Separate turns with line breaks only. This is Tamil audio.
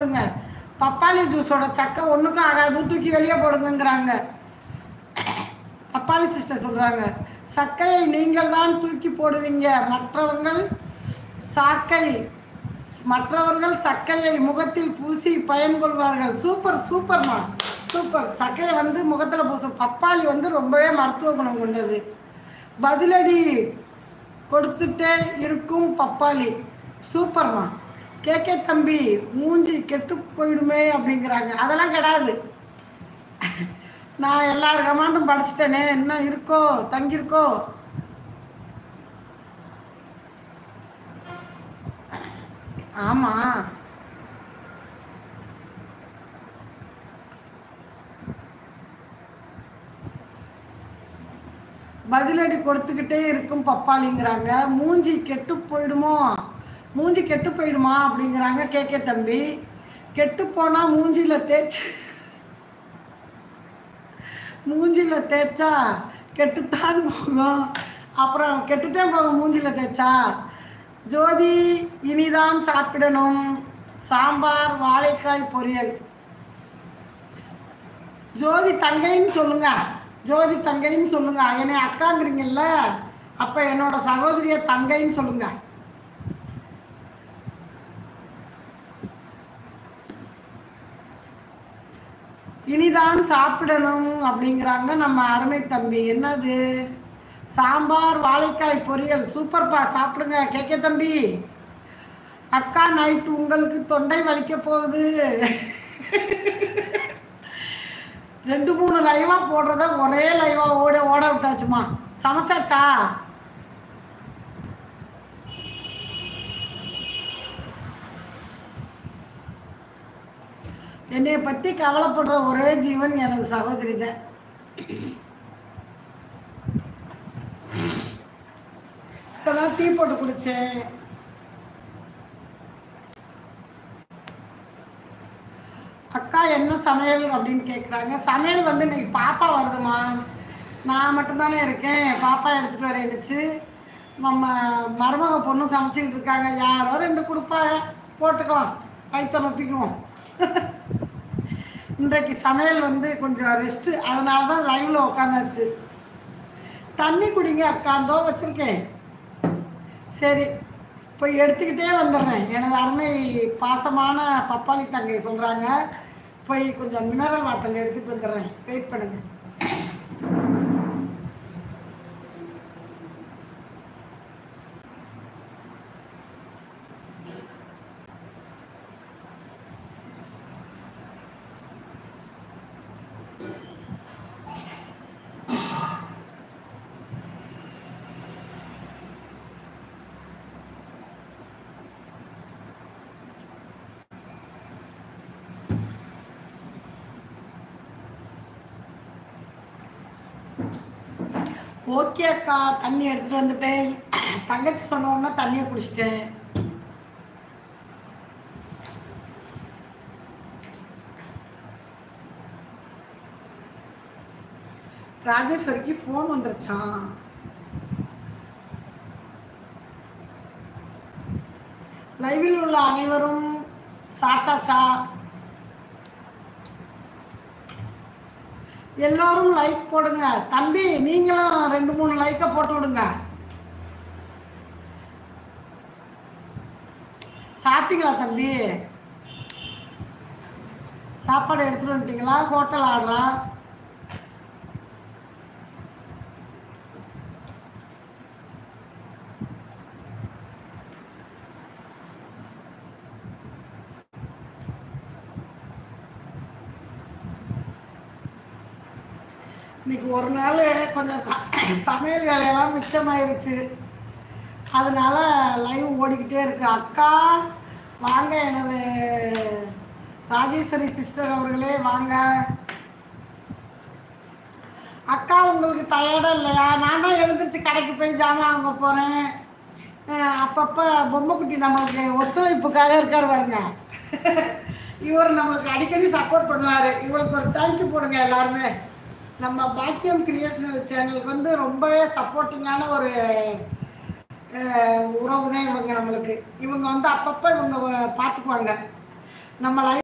பப்பாளி ஜூஸோட சக்கை ஒன்றுக்கும் ஆகாது, தூக்கி வெளியே போடுங்கங்கிறாங்க. பப்பாளி சிஸ்டர் சொல்கிறாங்க, சக்கையை நீங்கள் தான் தூக்கி போடுவீங்க, மற்றவர்கள் சக்கையை முகத்தில் பூசி பயன்கொள்வார்கள். சூப்பர் சூப்பர்மா, சூப்பர். சக்கையை வந்து முகத்தில் பூச பப்பாளி வந்து ரொம்பவே மருத்துவ குணம் கொண்டது. பதிலடி கொடுத்துட்டே இருக்கும் பப்பாளி. சூப்பர்மா. கேகே தம்பி, மூஞ்சி கெட்டு போயிடுமே அப்படிங்கிறாங்க. அதெல்லாம் கிடையாது, நான் எல்லார் கமாண்டும் படிச்சுட்டேனே. என்ன இருக்கோ தங்கியிருக்கோ. ஆமாம், பதிலடி கொடுத்துக்கிட்டே இருக்கும் பப்பாளிங்கிறாங்க. மூஞ்சி கெட்டு போயிடுமோ, மூஞ்சி கெட்டு போயிடுமா அப்படிங்கிறாங்க கேகே தம்பி. கெட்டு போனால் மூஞ்சியில் தேய்ச்சா கெட்டுத்தான் போகும், அப்புறம் கெட்டுத்தான் போகும் மூஞ்சியில் தேய்ச்சா. ஜோதி, இனிதான் சாப்பிடணும், சாம்பார் வாழைக்காய் பொரியல். ஜோதி தங்கைன்னு சொல்லுங்க, ஜோதி தங்கைன்னு சொல்லுங்க. என்னை அக்காங்கிறீங்கல்ல, அப்போ என்னோட சகோதரிய தங்கைன்னு சொல்லுங்க. இனிதான் சாப்பிடணும் அப்படிங்கிறாங்க நம்ம அருமை தம்பி. என்னது? சாம்பார் வாழைக்காய் பொரியல். சூப்பர்ப்பா, சாப்பிடுங்க கேகே தம்பி. அக்கா, நைட்டு உங்களுக்கு தொண்டை வலிக்க போகுது. 2-3 லைவா போடுறத ஒரே லைவா ஓட விட்டாச்சுமா. சமைச்சாச்சா? என்னைய பற்றி கவலைப்படுற ஒரே ஜீவன் எனது சகோதரி தான். இப்போதான் டீ போட்டு குடிச்சேன். அக்கா என்ன சமையல் அப்படின்னு கேட்குறாங்க. சமையல் வந்து இன்னைக்கு பாப்பா வருதுமா, நான் மட்டும்தானே இருக்கேன். பாப்பா எடுத்துகிட்டு வர எழுச்சு நம்ம மருமக பொண்ணும் சமைச்சிக்கிட்டு இருக்காங்க. யாரோ 2 கொடுப்பாங்க, போட்டுக்கலாம், வயிற்ற நொப்பிக்குவோம். இன்றைக்கு சமையல் வந்து கொஞ்சம் ரெஸ்ட்டு, அதனால தான் லைவில் உட்காந்தாச்சு. தண்ணி குடிங்க அக்கா, தோ வச்சுருக்கேன். சரி, போய் எடுத்துக்கிட்டே வந்துடுறேன். எனது அருமை பாசமான பப்பாளி தங்கை சொல்கிறாங்க, போய் கொஞ்சம் மினரல் வாட்டர் எடுத்துகிட்டு வந்துடுறேன், வெயிட் பண்ணுங்கள். ஓகே அக்கா, தண்ணி எடுத்துகிட்டு வந்துட்டேன். தங்கச்சி சொன்னோன்னா தண்ணியை குடிச்சிட்டேன். ராஜேஸ்வரிக்கு ஃபோன் வந்துருச்சான். லைவில் உள்ள அனைவரும் சாப்பிட்டாச்சா? எல்லோரும் லைக் போடுங்க. தம்பி, நீங்களும் 2-3 லைக்கை போட்டு விடுங்க. சாப்பிட்டீங்களா தம்பி? சாப்பாடு எடுத்துகிட்டு வந்துட்டீங்களா? ஹோட்டல் ஆர்டரா? இன்னைக்கு ஒரு நாள் கொஞ்சம் சமையல் வேலையெல்லாம் மிச்சமாயிருச்சு, அதனால லைவ் ஓடிக்கிட்டே இருக்கு. அக்கா வாங்க, எனது ராஜேஸ்வரி சிஸ்டர் அவர்களே வாங்க. அக்கா, உங்களுக்கு டயர்டாக இல்லையா? நான் தான் எழுந்திரிச்சு கடைக்கு போய் ஜாமான் வாங்க போகிறேன். அப்பப்போ பொம்மைக்குட்டி நம்மளுக்கு ஒத்துழைப்புக்காக இருக்கார் பாருங்க. இவர் நம்மளுக்கு அடிக்கடி சப்போர்ட் பண்ணுவார். இவருக்கு ஒரு தேங்க்யூ போடுங்க எல்லாருமே. நம்ம பாக்கியம் கிரியேஷனல் சேனலுக்கு வந்து ரொம்பவே சப்போர்ட்டிங்கான ஒரு உறவு தான் இவங்க நம்மளுக்கு. இவங்க வந்து அப்பப்போ இவங்க பார்த்துக்குவாங்க. நம்ம லைஃப்